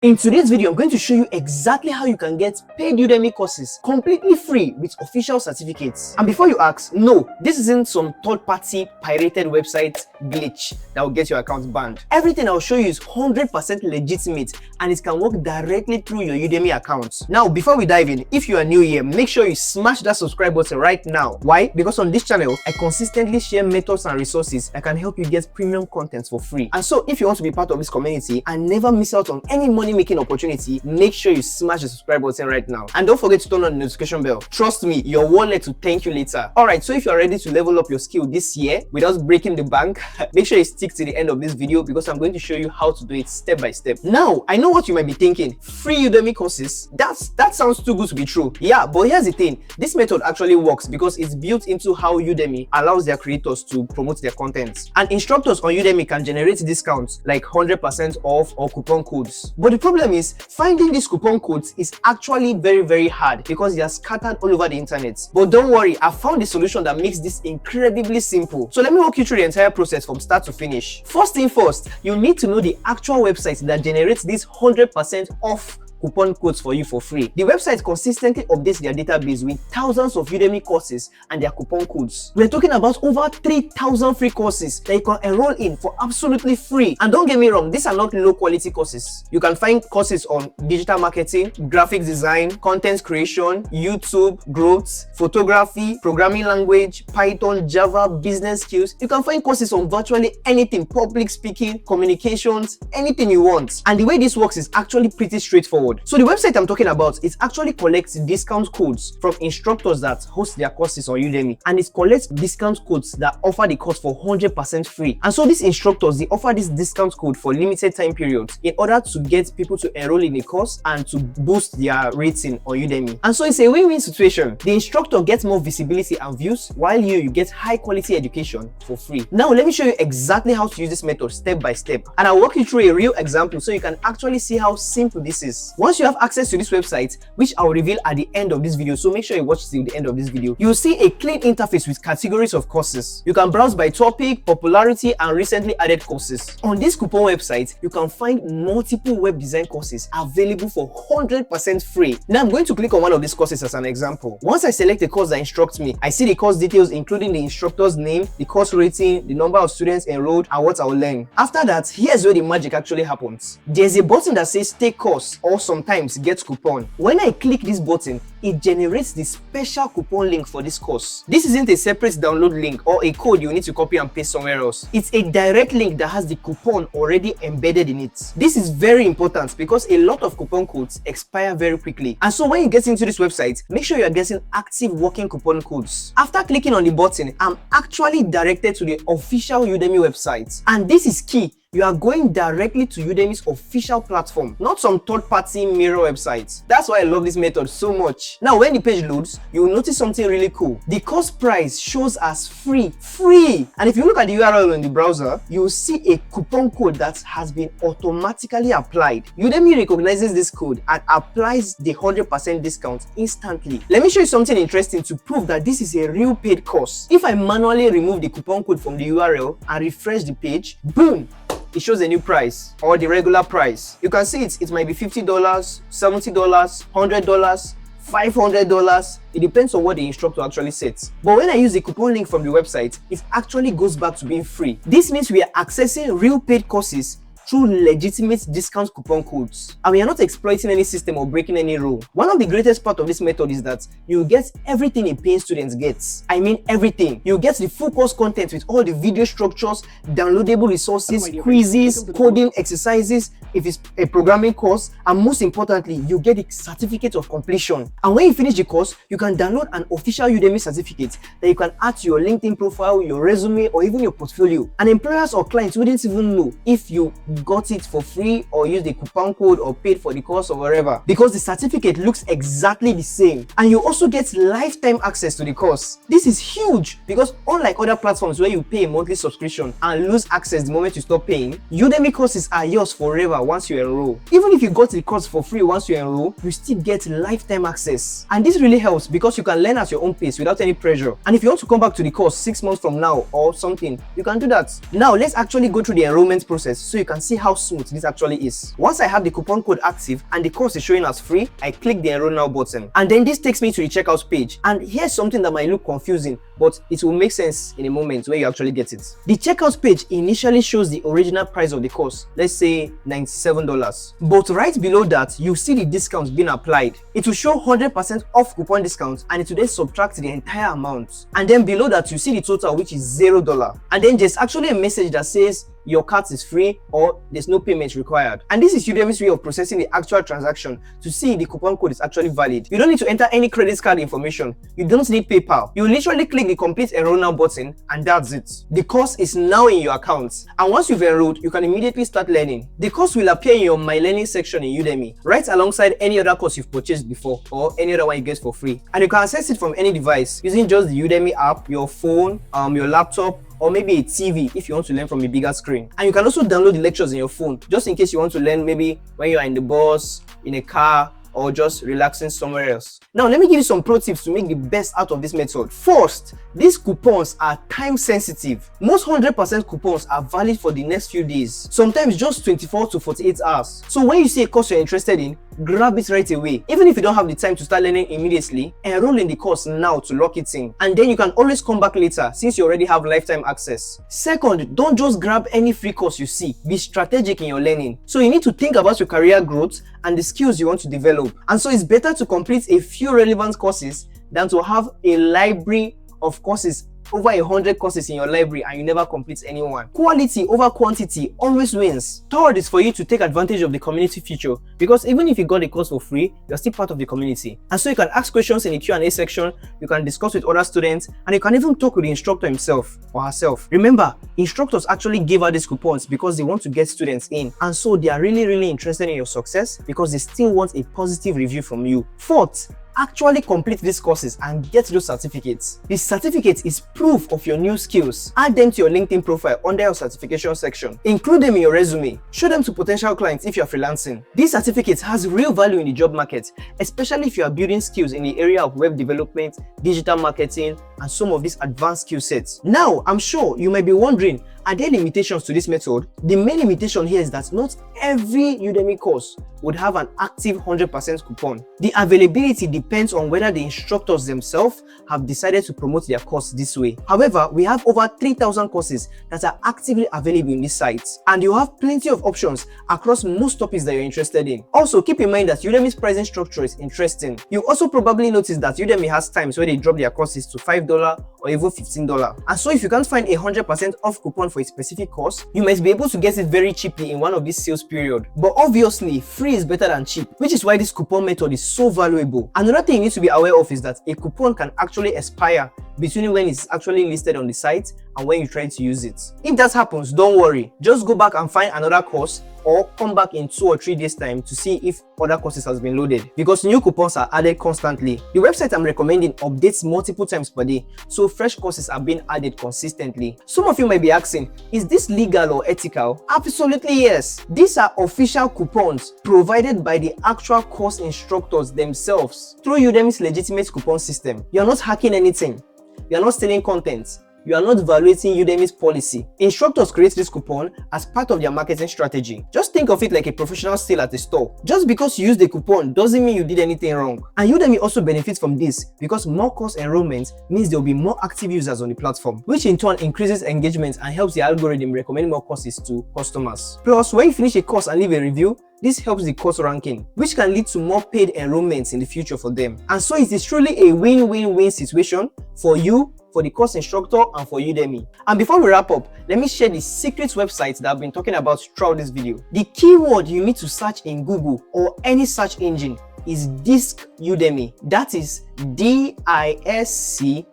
In today's video, I'm going to show you exactly how you can get paid Udemy courses completely free with official certificates. And before you ask, no, this isn't some third-party pirated website glitch that will get your account banned. Everything I'll show you is 100% legitimate and it can work directly through your Udemy account. Now, before we dive in, if you are new here, make sure you smash that subscribe button right now. Why? Because on this channel, I consistently share methods and resources that can help you get premium content for free. And so if you want to be part of this community and never miss out on any money-making opportunity, make sure you smash the subscribe button right now. And don't forget to turn on the notification bell. Trust me, your wallet will thank you later. Alright, so if you are ready to level up your skill this year without breaking the bank, make sure you stick to the end of this video because I'm going to show you how to do it step by step. Now, I know what you might be thinking. Free Udemy courses? That sounds too good to be true. Yeah, but here's the thing. This method actually works because it's built into how Udemy allows their creators to promote their content. And instructors on Udemy can generate discounts like 100% off or coupon codes. But the problem is finding these coupon codes is actually very hard because they are scattered all over the internet. But don't worry, I found a solution that makes this incredibly simple. So let me walk you through the entire process from start to finish. First thing first, you need to know the actual website that generates this 100% off coupon codes for you for free. The website consistently updates their database with thousands of Udemy courses and their coupon codes. We're talking about over 3,000 free courses that you can enroll in for absolutely free. And don't get me wrong, these are not low quality courses. You can find courses on digital marketing, graphic design, content creation, YouTube, growth, photography, programming language, Python, Java, business skills. You can find courses on virtually anything, public speaking, communications, anything you want. And the way this works is actually pretty straightforward. So the website I'm talking about, it actually collects discount codes from instructors that host their courses on Udemy, and it collects discount codes that offer the course for 100% free. And so these instructors, they offer this discount code for limited time periods in order to get people to enroll in the course and to boost their rating on Udemy. And so it's a win-win situation. The instructor gets more visibility and views while you get high quality education for free. Now let me show you exactly how to use this method step by step, and I'll walk you through a real example so you can actually see how simple this is. Once you have access to this website, which I'll reveal at the end of this video, so make sure you watch till the end of this video, you'll see a clean interface with categories of courses. You can browse by topic, popularity, and recently added courses. On this coupon website, you can find multiple web design courses available for 100% free. Now I'm going to click on one of these courses as an example. Once I select the course that instructs me, I see the course details including the instructor's name, the course rating, the number of students enrolled, and what I'll learn. After that, here's where the magic actually happens. There's a button that says take course or sometimes get coupon. When I click this button, it generates the special coupon link for this course. This isn't a separate download link or a code you need to copy and paste somewhere else. It's a direct link that has the coupon already embedded in it. This is very important because a lot of coupon codes expire very quickly. And so when you get into this website, make sure you are getting active working coupon codes. After clicking on the button, I'm actually directed to the official Udemy website. And this is key. You are going directly to Udemy's official platform, not some third-party mirror website. That's why I love this method so much. Now, when the page loads, you will notice something really cool. The course price shows as free. And if you look at the URL in the browser, you will see a coupon code that has been automatically applied. Udemy recognizes this code and applies the 100% discount instantly. Let me show you something interesting to prove that this is a real paid course. If I manually remove the coupon code from the URL and refresh the page, boom! It shows a new price or the regular price. You can see it might be $50, $70, $100, $500. It depends on what the instructor actually sets. But when I use the coupon link from the website, it actually goes back to being free. This means we are accessing real paid courses through legitimate discount coupon codes. And we are not exploiting any system or breaking any rule. One of the greatest part of this method is that you get everything a paying student gets. I mean everything. You get the full course content with all the video structures, downloadable resources, quizzes, coding exercises, if it's a programming course, and most importantly, you get the certificate of completion. And when you finish the course, you can download an official Udemy certificate that you can add to your LinkedIn profile, your resume, or even your portfolio. And employers or clients wouldn't even know if you got it for free or used the coupon code or paid for the course or whatever, because the certificate looks exactly the same. And you also get lifetime access to the course. This is huge because unlike other platforms where you pay a monthly subscription and lose access the moment you stop paying, Udemy courses are yours forever once you enroll. Even if you got the course for free once you enroll, you still get lifetime access. And this really helps because you can learn at your own pace without any pressure. And if you want to come back to the course 6 months from now or something, you can do that. Now let's actually go through the enrollment process so you can see how smooth this actually is. Once I have the coupon code active and the course is showing as free, I click the enroll now button. And then this takes me to the checkout page. And here's something that might look confusing, but it will make sense in a moment where you actually get it. The checkout page initially shows the original price of the course, let's say $97. But right below that, you see the discounts being applied. It will show 100% off coupon discount, and it will then subtract the entire amount. And then below that, you see the total, which is $0. And then there's actually a message that says your cart is free or there's no payment required. And this is Udemy's way of processing the actual transaction to see the coupon code is actually valid. You don't need to enter any credit card information. You don't need PayPal. You literally click the complete enroll now button and that's it. The course is now in your account. And once you've enrolled, you can immediately start learning. The course will appear in your My Learning section in Udemy, right alongside any other course you've purchased before or any other one you get for free. And you can access it from any device using just the Udemy app, your phone, your laptop, or maybe a TV if you want to learn from a bigger screen. And you can also download the lectures in your phone, just in case you want to learn maybe when you are in the bus, in a car, or just relaxing somewhere else. Now, let me give you some pro tips to make the best out of this method. First, these coupons are time sensitive. Most 100% coupons are valid for the next few days, sometimes just 24 to 48 hours. So when you see a course you're interested in, grab it right away. Even if you don't have the time to start learning immediately, enroll in the course now to lock it in. And then you can always come back later since you already have lifetime access. Second, don't just grab any free course you see. Be strategic in your learning. So you need to think about your career growth and the skills you want to develop. And so it's better to complete a few relevant courses than to have a library of courses, over 100 courses in your library, and you never complete any one. Quality over quantity always wins. Third is for you to take advantage of the community feature, because even if you got a course for free, you're still part of the community. And so you can ask questions in the Q&A section, you can discuss with other students, and you can even talk with the instructor himself or herself. Remember, instructors actually give out these coupons because they want to get students in, and so they are really interested in your success because they still want a positive review from you. Fourth, actually complete these courses and get those certificates. The certificate is proof of your new skills. Add them to your LinkedIn profile under your certification section. Include them in your resume. Show them to potential clients if you're freelancing. This certificate has real value in the job market, especially if you are building skills in the area of web development, digital marketing, and some of these advanced skill sets. Now, I'm sure you might be wondering, are there limitations to this method? The main limitation here is that not every Udemy course would have an active 100% coupon. The availability depends on whether the instructors themselves have decided to promote their course this way. However, we have over 3,000 courses that are actively available in this site, and you have plenty of options across most topics that you're interested in. Also, keep in mind that Udemy's pricing structure is interesting. You also probably noticed that Udemy has times where they drop their courses to $5 or even $15. And so if you can't find a 100% off coupon for a specific course, you might be able to get it very cheaply in one of these sales periods. But obviously, free is better than cheap, which is why this coupon method is so valuable. Another thing you need to be aware of is that a coupon can actually expire between when it's actually listed on the site and when you try to use it. If that happens, don't worry. Just go back and find another course or come back in 2 or 3 days time to see if other courses has been loaded, because new coupons are added constantly. The website I'm recommending updates multiple times per day, so fresh courses are being added consistently. Some of you might be asking, is this legal or ethical? Absolutely yes. These are official coupons provided by the actual course instructors themselves through Udemy's legitimate coupon system. You're not hacking anything. You're not stealing content. You are not violating Udemy's policy. Instructors create this coupon as part of their marketing strategy. Just think of it like a professional sale at a store. Just because you use the coupon doesn't mean you did anything wrong. And Udemy also benefits from this because more course enrollment means there will be more active users on the platform, which in turn increases engagement and helps the algorithm recommend more courses to customers. Plus, when you finish a course and leave a review, this helps the course ranking, which can lead to more paid enrollments in the future for them. And so it is truly a win-win-win situation for you, for the course instructor, and for Udemy. And before we wrap up, let me share the secret website that I've been talking about throughout this video. The keyword you need to search in Google or any search engine is Disc Udemy. That is DISCUDEMY.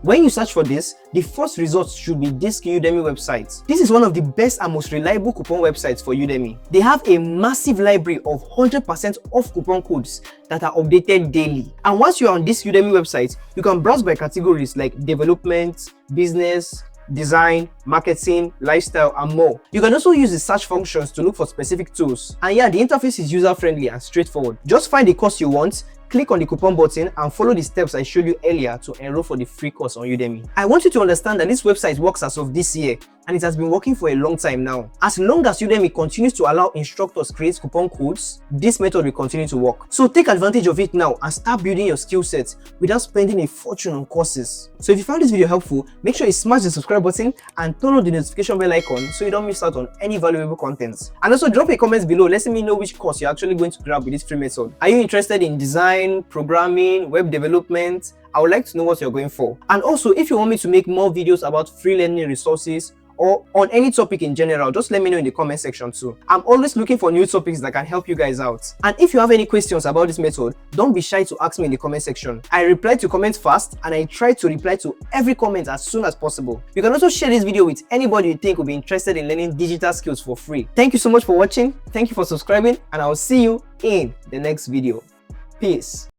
When you search for this, the first result should be Disc Udemy website. This is one of the best and most reliable coupon websites for Udemy. They have a massive library of 100% off coupon codes that are updated daily. And once you're on this Udemy website, you can browse by categories like development, business, design, marketing, lifestyle, and more. You can also use the search functions to look for specific tools. And yeah, the interface is user-friendly and straightforward. Just find the course you want, click on the coupon button, and follow the steps I showed you earlier to enroll for the free course on Udemy. I want you to understand that this website works as of this year. and it has been working for a long time now. As long as Udemy continues to allow instructors create coupon codes, this method will continue to work. So take advantage of it now and start building your skill set without spending a fortune on courses. So if you found this video helpful, make sure you smash the subscribe button and turn on the notification bell icon so you don't miss out on any valuable content. And also drop a comment below letting me know which course you're actually going to grab with this free method. Are you interested in design, programming, web development? I would like to know what you're going for. And also, if you want me to make more videos about free learning resources or on any topic in general, just let me know in the comment section too. I'm always looking for new topics that can help you guys out. And if you have any questions about this method, don't be shy to ask me in the comment section. I reply to comments fast and I try to reply to every comment as soon as possible. You can also share this video with anybody you think will be interested in learning digital skills for free. Thank you so much for watching. Thank you for subscribing, and I will see you in the next video. Peace.